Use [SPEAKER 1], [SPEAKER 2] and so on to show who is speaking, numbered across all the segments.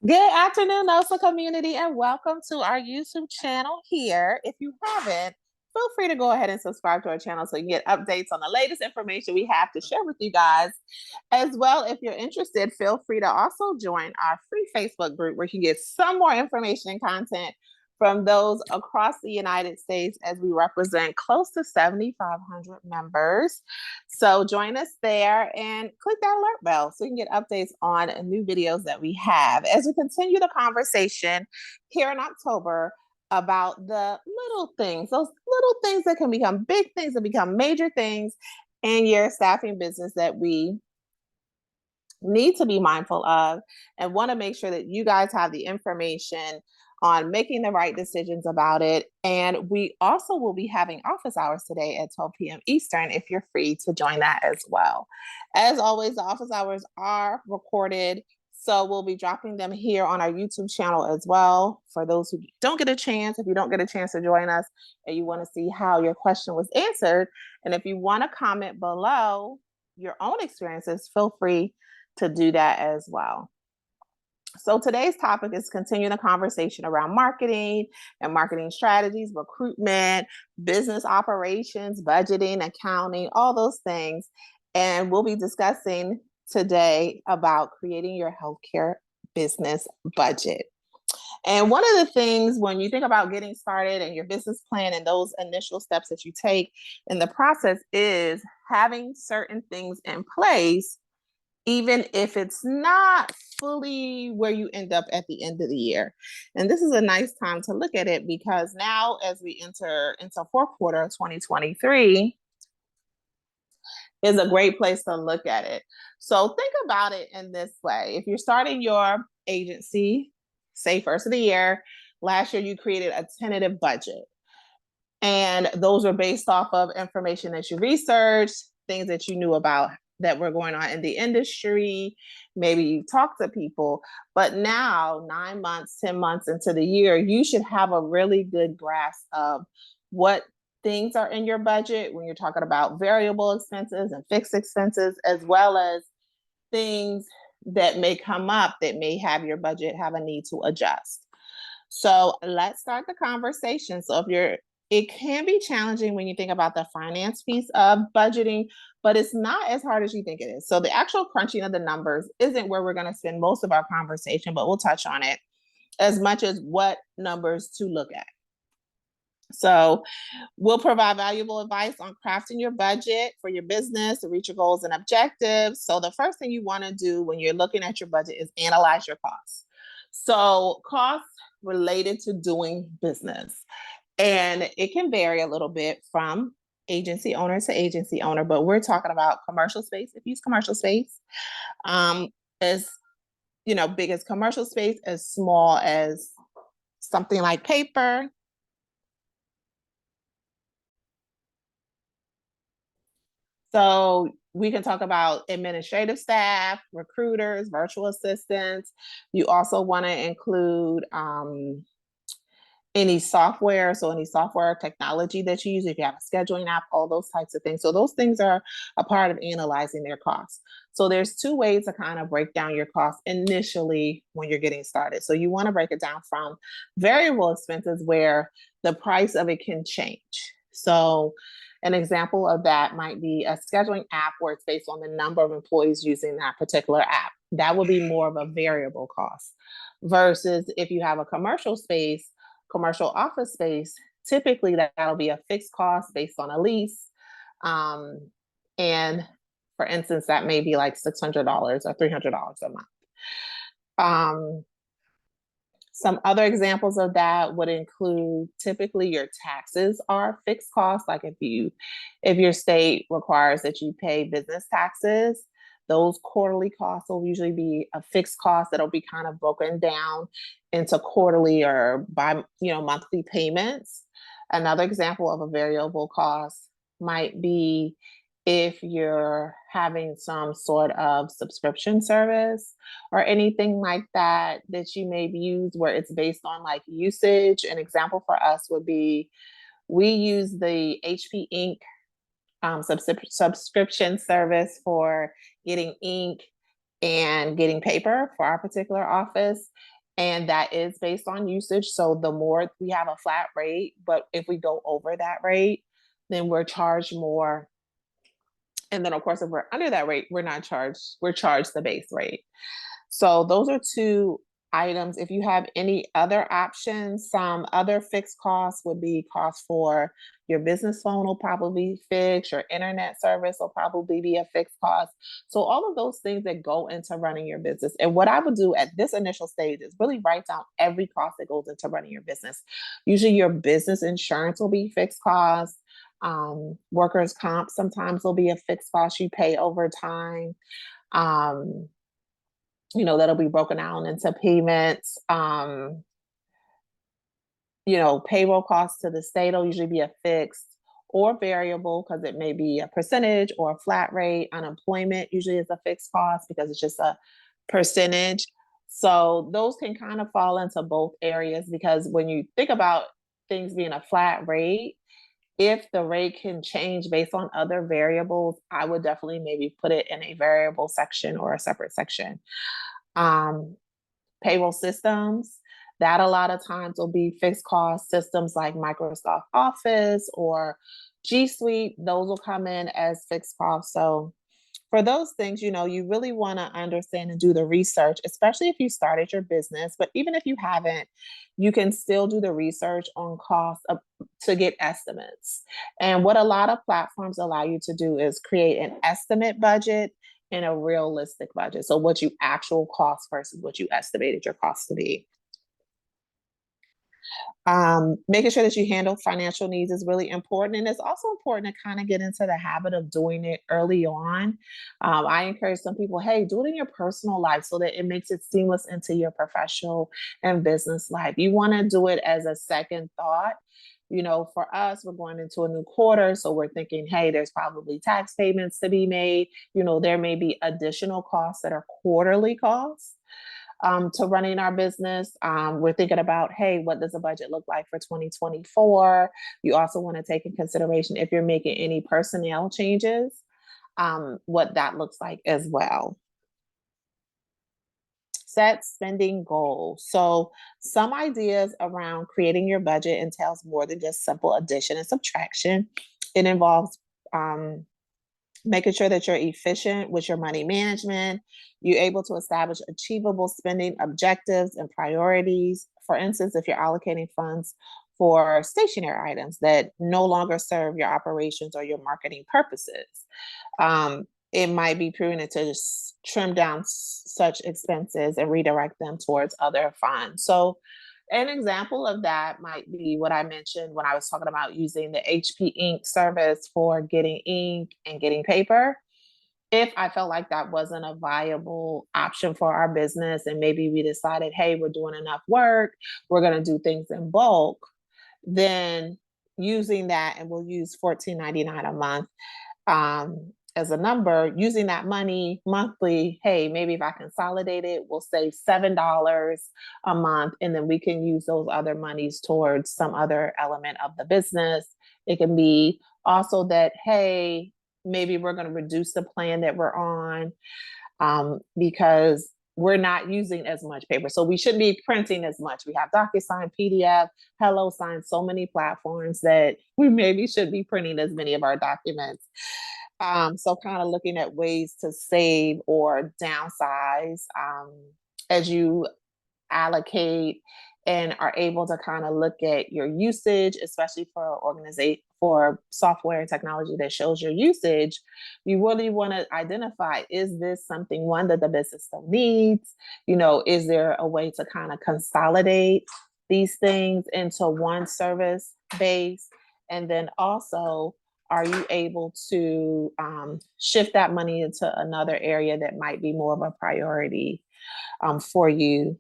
[SPEAKER 1] Good afternoon, NOSA community, and welcome to our YouTube channel here. If you haven't, feel free to go ahead and subscribe to our channel so you get updates on the latest information we have to share with you guys. As well, if you're interested, feel free to also join our free Facebook group where you can get some more information and content from those across the United States as we represent close to 7,500 members. So join us there and click that alert bell so you can get updates on new videos that we have. As we continue the conversation here in October about the little things, those little things that can become big things, that become major things in your staffing business that we need to be mindful of and want to make sure that you guys have the information on making the right decisions about it. And we also will be having office hours today at 12 p.m. Eastern if you're free to join that as well. As always, the office hours are recorded, so we'll be dropping them here on our YouTube channel as well. For those who don't get a chance, if you don't get a chance to join us and you want to see how your question was answered, and if you want to comment below your own experiences, feel free to do that as well. So today's topic is continuing the conversation around marketing and marketing strategies, recruitment, business operations, budgeting, accounting, all those things. And we'll be discussing today about creating your healthcare business budget. And one of the things when you think about getting started and your business plan and those initial steps that you take in the process is having certain things in place, even if it's not fully where you end up at the end of the year. And this is a nice time to look at it because now as we enter into fourth quarter of 2023 is a great place to look at it. So think about it in this way. If you're starting your agency, say first of the year, last year you created a tentative budget. And those were based off of information that you researched, things that you knew about that were going on in the industry. Maybe you talked to people, but now 9 months, 10 months into the year, you should have a really good grasp of what things are in your budget when you're talking about variable expenses and fixed expenses, as well as things that may come up that may have your budget have a need to adjust. So let's start the conversation. So it can be challenging when you think about the finance piece of budgeting, but it's not as hard as you think it is. So the actual crunching of the numbers isn't where we're going to spend most of our conversation, but we'll touch on it as much as what numbers to look at. So we'll provide valuable advice on crafting your budget for your business to reach your goals and objectives. So the first thing you want to do when you're looking at your budget is analyze your costs. So costs related to doing business. And it can vary a little bit from agency owner to agency owner, but we're talking about commercial space. If you use commercial space, as big as commercial space, as small as something like paper. So we can talk about administrative staff, recruiters, virtual assistants. You also want to include any software, so any software technology that you use, if you have a scheduling app, all those types of things. So those things are a part of analyzing their costs. So there's two ways to kind of break down your costs initially when you're getting started. So you want to break it down from variable expenses where the price of it can change. So an example of that might be a scheduling app where it's based on the number of employees using that particular app. That would be more of a variable cost versus if you have a commercial office space, typically that'll be a fixed cost based on a lease. And for instance, that may be like $600 or $300 a month. Some other examples of that would include typically your taxes are fixed costs. Like if your state requires that you pay business taxes, those quarterly costs will usually be a fixed cost that'll be kind of broken down into quarterly or monthly payments. Another example of a variable cost might be if you're having some sort of subscription service or anything like that you may use where it's based on like usage. An example for us would be we use the HP Ink subscription service for getting ink and getting paper for our particular office. And that is based on usage. So the more we have a flat rate, but if we go over that rate, then we're charged more. And then of course, if we're under that rate, we're not charged, we're charged the base rate. So those are two items. If you have any other options, some other fixed costs would be costs for your business phone will probably be fixed, your internet service will probably be a fixed cost. So all of those things that go into running your business. And what I would do at this initial stage is really write down every cost that goes into running your business. Usually your business insurance will be fixed costs. Workers' comp sometimes will be a fixed cost you pay over time. That'll be broken down into payments. Payroll costs to the state will usually be a fixed or variable because it may be a percentage or a flat rate. Unemployment usually is a fixed cost because it's just a percentage. So those can kind of fall into both areas because when you think about things being a flat rate, if the rate can change based on other variables, I would definitely maybe put it in a variable section or a separate section. Payroll systems, that a lot of times will be fixed cost systems like Microsoft Office or G Suite. Those will come in as fixed costs. So for those things, you really want to understand and do the research, especially if you started your business. But even if you haven't, you can still do the research on costs to get estimates. And what a lot of platforms allow you to do is create an estimate budget and a realistic budget. So what you actual cost versus what you estimated your cost to be. Making sure that you handle financial needs is really important. And it's also important to kind of get into the habit of doing it early on. I encourage some people, hey, do it in your personal life so that it makes it seamless into your professional and business life. You want to do it as a second thought. For us, we're going into a new quarter. So we're thinking, hey, there's probably tax payments to be made. There may be additional costs that are quarterly costs. To running our business. We're thinking about, hey, what does the budget look like for 2024? You also want to take in consideration if you're making any personnel changes, what that looks like as well. Set spending goals. So some ideas around creating your budget entails more than just simple addition and subtraction. It involves making sure that you're efficient with your money management. You're able to establish achievable spending objectives and priorities. For instance, if you're allocating funds for stationary items that no longer serve your operations or your marketing purposes, it might be prudent to just trim down such expenses and redirect them towards other funds. So an example of that might be what I mentioned when I was talking about using the HP Ink service for getting ink and getting paper. If I felt like that wasn't a viable option for our business, and maybe we decided, hey, we're doing enough work, we're going to do things in bulk, then using that, and we'll use $14.99 a month as a number, using that money monthly, hey, maybe if I consolidate it, we'll save $7 a month, and then we can use those other monies towards some other element of the business. It can be also that, hey, maybe we're going to reduce the plan that we're on because we're not using as much paper. So we shouldn't be printing as much. We have DocuSign, PDF, HelloSign, so many platforms that we maybe should be printing as many of our documents. So kind of looking at ways to save or downsize as you allocate and are able to kind of look at your usage, especially for for software and technology that shows your usage. You really want to identify, is this something, one, that the business still needs? Is there a way to kind of consolidate these things into one service base? And then also, are you able to shift that money into another area that might be more of a priority for you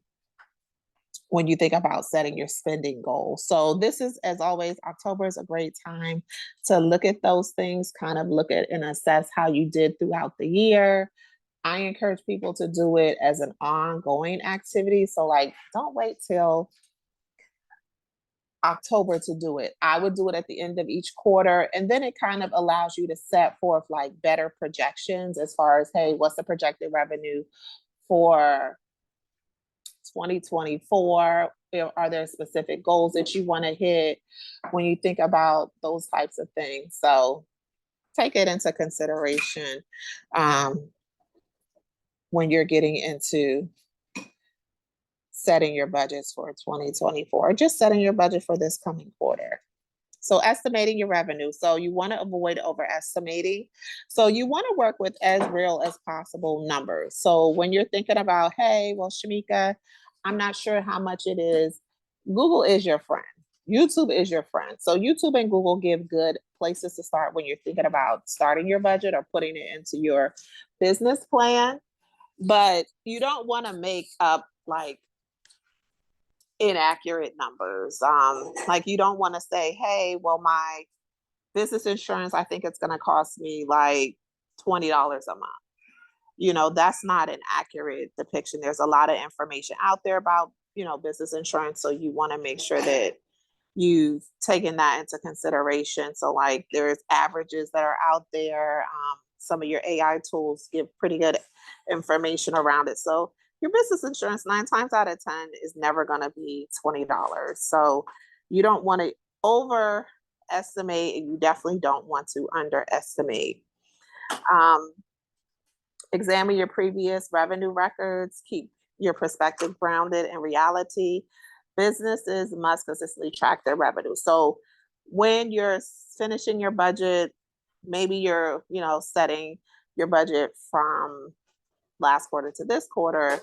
[SPEAKER 1] when you think about setting your spending goals? So this is, as always, October is a great time to look at those things, kind of look at and assess how you did throughout the year. I encourage people to do it as an ongoing activity. So don't wait till October to do it. I would do it at the end of each quarter. And then it kind of allows you to set forth like better projections as far as, hey, what's the projected revenue for 2024? Are there specific goals that you want to hit when you think about those types of things? So take it into consideration when you're getting into setting your budgets for 2024, just setting your budget for this coming quarter. So estimating your revenue. So you want to avoid overestimating. So you want to work with as real as possible numbers. So when you're thinking about, hey, well, Shamika, I'm not sure how much it is, Google is your friend. YouTube is your friend. So YouTube and Google give good places to start when you're thinking about starting your budget or putting it into your business plan. But you don't want to make up like inaccurate numbers. Like you don't want to say, hey, well, my business insurance, I think it's going to cost me like $20 a month. You know, that's not an accurate depiction. There's a lot of information out there about, you know, business insurance. So you want to make sure that you've taken that into consideration. So like there's averages that are out there. Some of your AI tools give pretty good information around it. So your business insurance 9 times out of 10 is never going to be $20. So you don't want to overestimate, and you definitely don't want to underestimate. Examine your previous revenue records. Keep your perspective grounded in reality. Businesses must consistently track their revenue. So when you're finishing your budget, maybe you're, you know, setting your budget from last quarter to this quarter,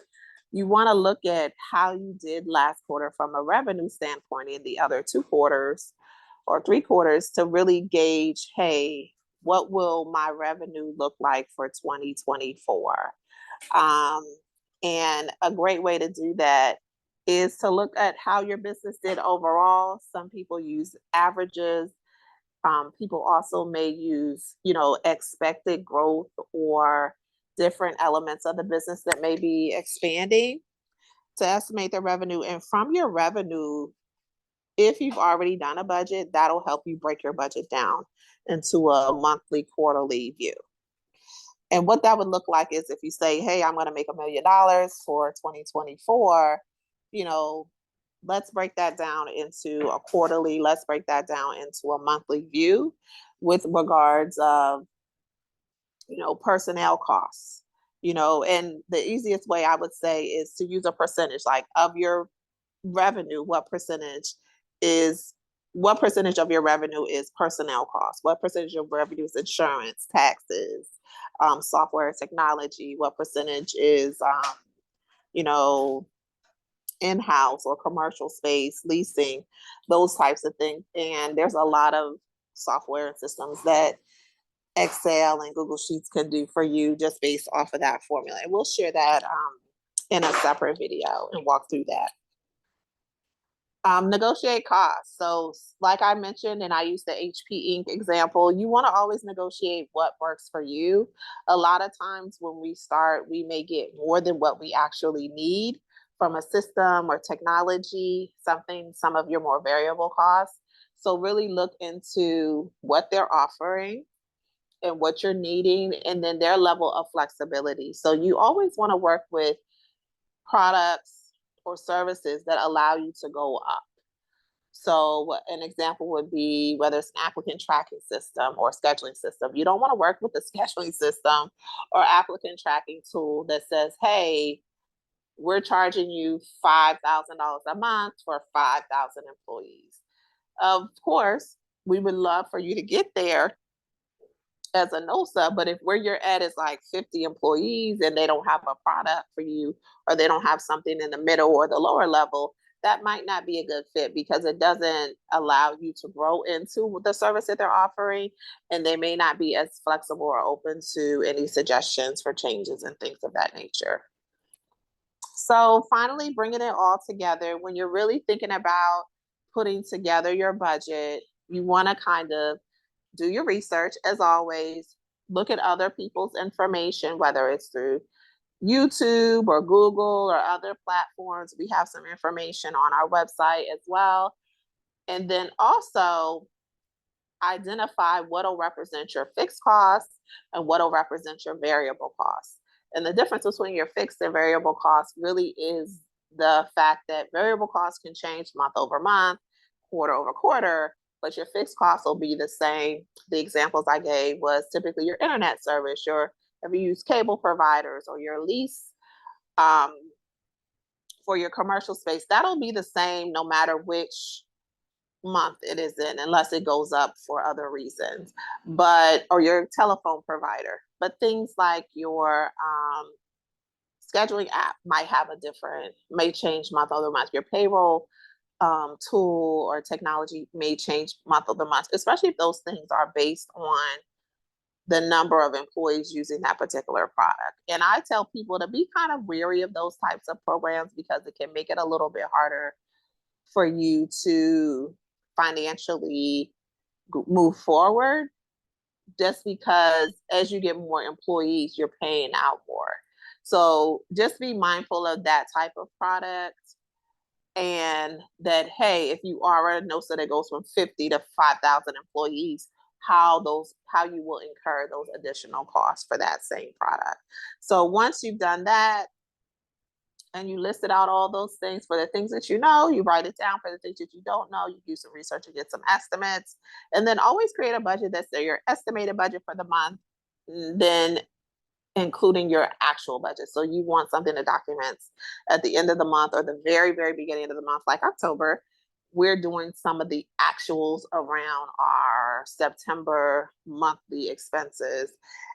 [SPEAKER 1] you want to look at how you did last quarter from a revenue standpoint in the other 2 quarters or 3 quarters to really gauge, hey, what will my revenue look like for 2024? And a great way to do that is to look at how your business did overall. Some people use averages. People also may use, you know, expected growth or different elements of the business that may be expanding to estimate the revenue. And from your revenue, if you've already done a budget, that'll help you break your budget down into a monthly, quarterly view. And what that would look like is if you say, hey, I'm going to make $1 million for 2024, you know, let's break that down into a quarterly, let's break that down into a monthly view with regards of, you know, personnel costs, you know, and the easiest way I would say is to use a percentage, like of your revenue, what percentage of your revenue is personnel costs? What percentage of revenue is insurance, taxes, software, technology? What percentage is, you know, in-house or commercial space, leasing, those types of things. And there's a lot of software and systems that Excel and Google Sheets can do for you just based off of that formula. And we'll share that in a separate video and walk through that. Negotiate costs. So like I mentioned, and I used the HP Inc. example, you want to always negotiate what works for you. A lot of times when we start, we may get more than what we actually need from a system or technology, some of your more variable costs. So really look into what they're offering and what you're needing, and then their level of flexibility. So you always want to work with products or services that allow you to go up. So an example would be whether it's an applicant tracking system or scheduling system. You don't want to work with a scheduling system or applicant tracking tool that says, hey, we're charging you $5,000 a month for 5,000 employees. Of course, we would love for you to get there as a NOSA, but if where you're at is like 50 employees and they don't have a product for you, or they don't have something in the middle or the lower level, that might not be a good fit because it doesn't allow you to grow into the service that they're offering, and they may not be as flexible or open to any suggestions for changes and things of that nature. So finally, bringing it all together, when you're really thinking about putting together your budget, you want to kind of do your research as always, look at other people's information, whether it's through YouTube or Google or other platforms. We have some information on our website as well. And then also identify what'll represent your fixed costs and what'll represent your variable costs. And the difference between your fixed and variable costs really is the fact that variable costs can change month over month, quarter over quarter, but your fixed costs will be the same. The examples I gave was typically your internet service, your if you use cable providers, or your lease for your commercial space. That'll be the same no matter which month it is in, unless it goes up for other reasons, but or your telephone provider. But things like your scheduling app might have a different, may change month over month. Your payroll tool or technology may change month over month, especially if those things are based on the number of employees using that particular product. And I tell people to be kind of wary of those types of programs because it can make it a little bit harder for you to financially move forward, just because as you get more employees, you're paying out more. So just be mindful of that type of product. And that, hey, if you already know, so that goes from 50 to 5,000 employees, how you will incur those additional costs for that same product. So once you've done that, and you listed out all those things, for the things that you know, you write it down. For the things that you don't know, you do some research and get some estimates. And then always create a budget that's your estimated budget for the month, then including your actual budget. So you want something that documents at the end of the month or the very, very beginning of the month, like October, we're doing some of the actuals around our September monthly expenses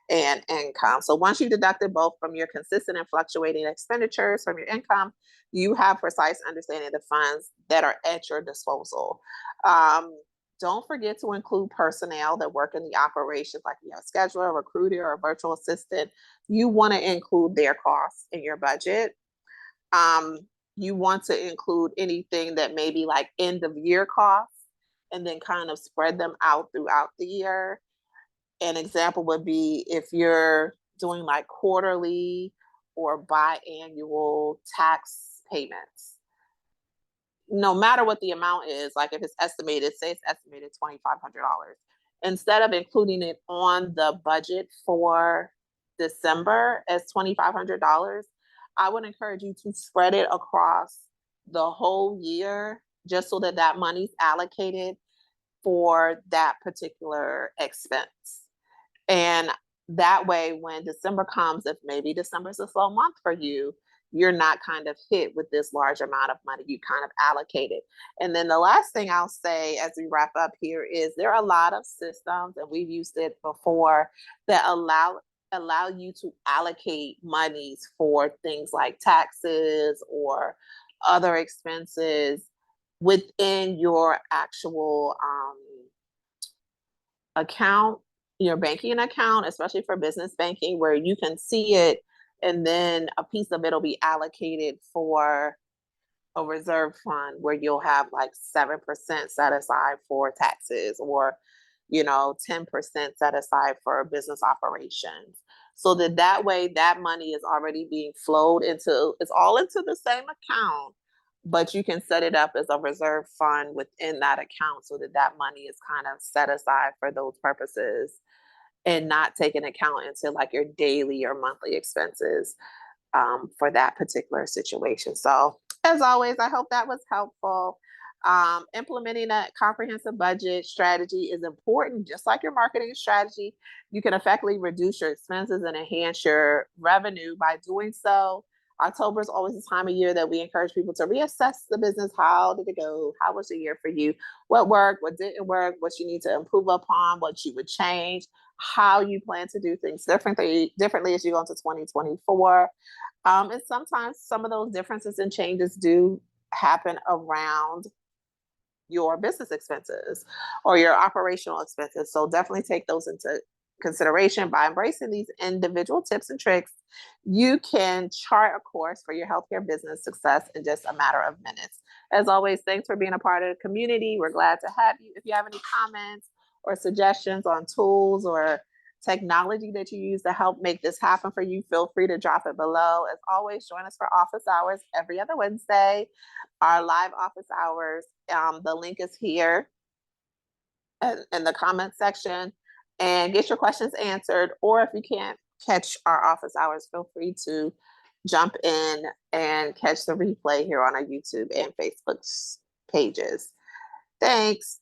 [SPEAKER 1] and income. So once you deducted both from your consistent and fluctuating expenditures from your income, you have precise understanding of the funds that are at your disposal. Don't forget to include personnel that work in the operations, like you have a scheduler, a recruiter, or a virtual assistant. You want to include their costs in your budget. You want to include anything that may be like end of year costs, and then kind of spread them out throughout the year. An example would be if you're doing like quarterly or biannual tax payments. No matter what the amount is, like if it's estimated, say it's estimated $2,500, instead of including it on the budget for December as $2,500, I would encourage you to spread it across the whole year, just so that that money's allocated for that particular expense. And that way, when December comes, if maybe December's a slow month for you, you're not kind of hit with this large amount of money. You kind of allocate it. And then the last thing I'll say as we wrap up here is there are a lot of systems, and we've used it before, that allow you to allocate monies for things like taxes or other expenses within your actual account, your banking account, especially for business banking, where you can see it, and then a piece of it will be allocated for a reserve fund where you'll have like 7% set aside for taxes, or 10% set aside for business operations. So that way that money is already being flowed into, it's all into the same account, but you can set it up as a reserve fund within that account, so that money is kind of set aside for those purposes and not take an account into like your daily or monthly expenses for that particular situation. So as always, I hope that was helpful. Implementing a comprehensive budget strategy is important, just like your marketing strategy. You can effectively reduce your expenses and enhance your revenue by doing so. October is always the time of year that we encourage people to reassess the business. How did it go? How was the year for you? What worked? What didn't work? What you need to improve upon? What you would change? How you plan to do things differently as you go into 2024. And sometimes some of those differences and changes do happen around your business expenses or your operational expenses. So definitely take those into consideration. By embracing these individual tips and tricks, you can chart a course for your healthcare business success in just a matter of minutes. As always, thanks for being a part of the community. We're glad to have you. If you have any comments or suggestions on tools or technology that you use to help make this happen for you, feel free to drop it below. As always, join us for office hours every other Wednesday, our live office hours. The link is here in the comment section, and get your questions answered. Or if you can't catch our office hours, feel free to jump in and catch the replay here on our YouTube and Facebook pages. Thanks.